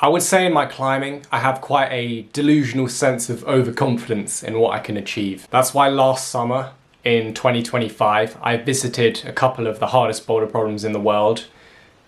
I would say in my climbing, I have quite a delusional sense of overconfidence in what I can achieve. That's why last summer, in 2025, I visited a couple of the hardest boulder problems in the world,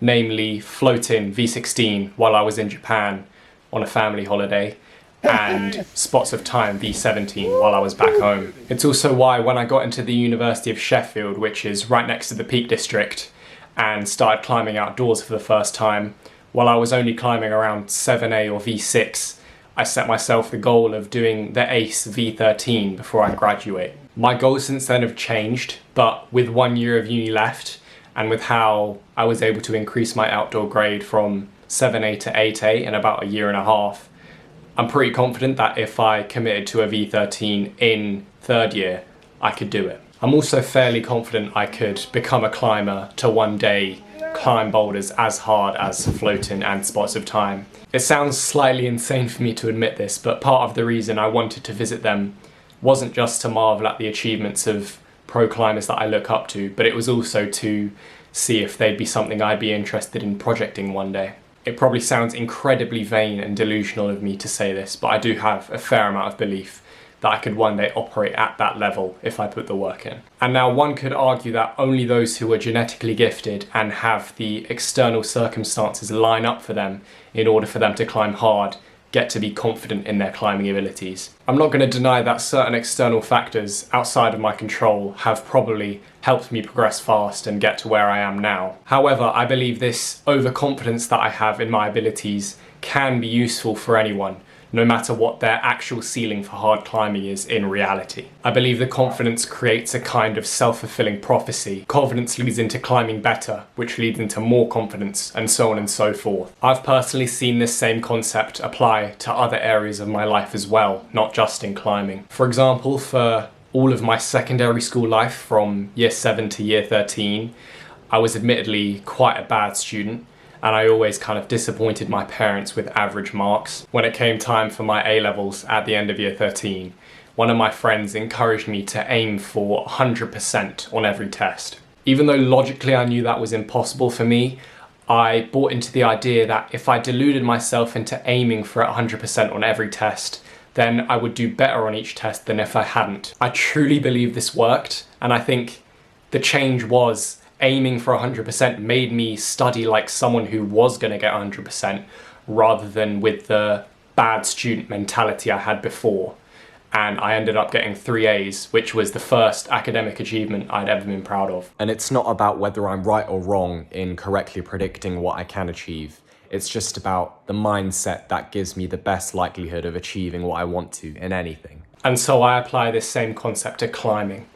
namely Floatin V16 while I was in Japan on a family holiday, and Spots of Time V17 while I was back home. It's also why when I got into the University of Sheffield, which is right next to the Peak District, and started climbing outdoors for the first time, while I was only climbing around 7A or V6, I set myself the goal of doing the ACE V13 before I graduate. My goals since then have changed, but with 1 year of uni left, and with how I was able to increase my outdoor grade from 7A to 8A in about a year and a half, I'm pretty confident that if I committed to a V13 in third year, I could do it. I'm also fairly confident I could become a climber to one day climb boulders as hard as Floatin and Spots of Time. It sounds slightly insane for me to admit this, but part of the reason I wanted to visit them wasn't just to marvel at the achievements of pro climbers that I look up to, but it was also to see if they'd be something I'd be interested in projecting one day. It probably sounds incredibly vain and delusional of me to say this, but I do have a fair amount of belief that I could one day operate at that level if I put the work in. And now one could argue that only those who are genetically gifted and have the external circumstances line up for them in order for them to climb hard get to be confident in their climbing abilities. I'm not going to deny that certain external factors outside of my control have probably helped me progress fast and get to where I am now. However, I believe this overconfidence that I have in my abilities can be useful for anyone, no matter what their actual ceiling for hard climbing is in reality. I believe the confidence creates a kind of self-fulfilling prophecy. Confidence leads into climbing better, which leads into more confidence, and so on and so forth. I've personally seen this same concept apply to other areas of my life as well, not just in climbing. For example, for all of my secondary school life from year 7 to year 13, I was admittedly quite a bad student, and I always kind of disappointed my parents with average marks. When it came time for my A-levels at the end of year 13, one of my friends encouraged me to aim for 100% on every test. Even though logically I knew that was impossible for me, I bought into the idea that if I deluded myself into aiming for 100% on every test, then I would do better on each test than if I hadn't. I truly believe this worked, and I think the change was aiming for 100% made me study like someone who was going to get 100% rather than with the bad student mentality I had before. And I ended up getting 3 A's, which was the first academic achievement I'd ever been proud of. And it's not about whether I'm right or wrong in correctly predicting what I can achieve. It's just about the mindset that gives me the best likelihood of achieving what I want to in anything. And so I apply this same concept to climbing.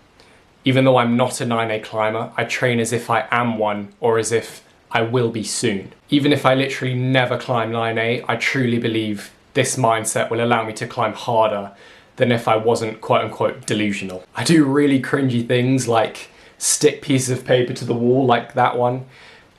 Even though I'm not a 9A climber, I train as if I am one or as if I will be soon. Even if I literally never climb 9A, I truly believe this mindset will allow me to climb harder than if I wasn't quote unquote delusional. I do really cringy things like stick pieces of paper to the wall like that one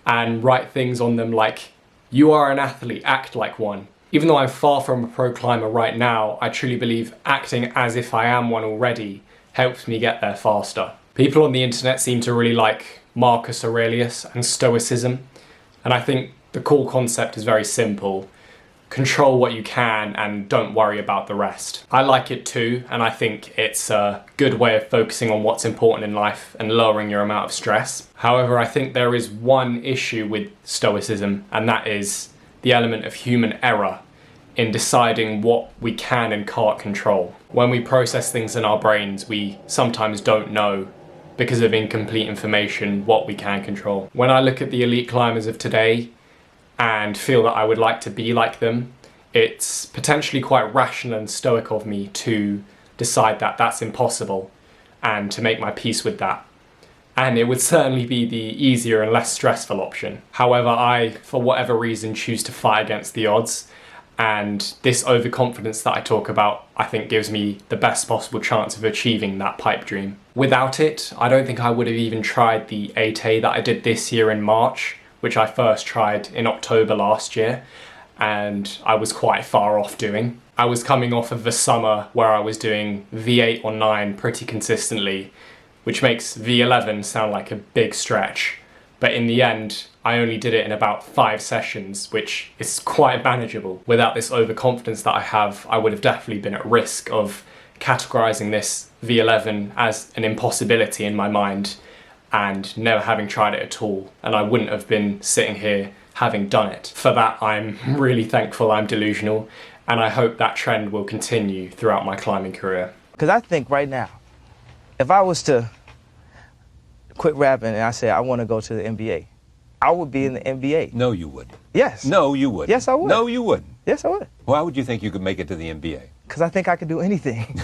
and write things on them like, "You are an athlete, act like one." Even though I'm far from a pro climber right now, I truly believe acting as if I am one already helps me get there faster. People on the internet seem to really like Marcus Aurelius and stoicism, and I think the core concept is very simple. Control what you can and don't worry about the rest. I like it too, and I think it's a good way of focusing on what's important in life and lowering your amount of stress. However, I think there is one issue with stoicism, and that is the element of human error in deciding what we can and can't control. When we process things in our brains, we sometimes don't know, because of incomplete information, what we can control. When I look at the elite climbers of today and feel that I would like to be like them, it's potentially quite rational and stoic of me to decide that that's impossible and to make my peace with that. And it would certainly be the easier and less stressful option. However, I, for whatever reason, choose to fight against the odds. And this overconfidence that I talk about, I think gives me the best possible chance of achieving that pipe dream. Without it, I don't think I would have even tried the 8A that I did this year in March, which I first tried in October last year, and I was quite far off doing. I was coming off of the summer where I was doing V8 or 9 pretty consistently, which makes V11 sound like a big stretch. But in the end, I only did it in about 5 sessions, which is quite manageable. Without this overconfidence that I have, I would have definitely been at risk of categorizing this V11 as an impossibility in my mind and never having tried it at all. And I wouldn't have been sitting here having done it. For that, I'm really thankful I'm delusional, and I hope that trend will continue throughout my climbing career. Because I think right now, if I was to quit rapping and I said I want to go to the NBA, I would be in the NBA. No, you wouldn't. Yes. No, you wouldn't. Yes, I would. No, you wouldn't. Yes, I would. Why would you think you could make it to the NBA? Because I think I could do anything.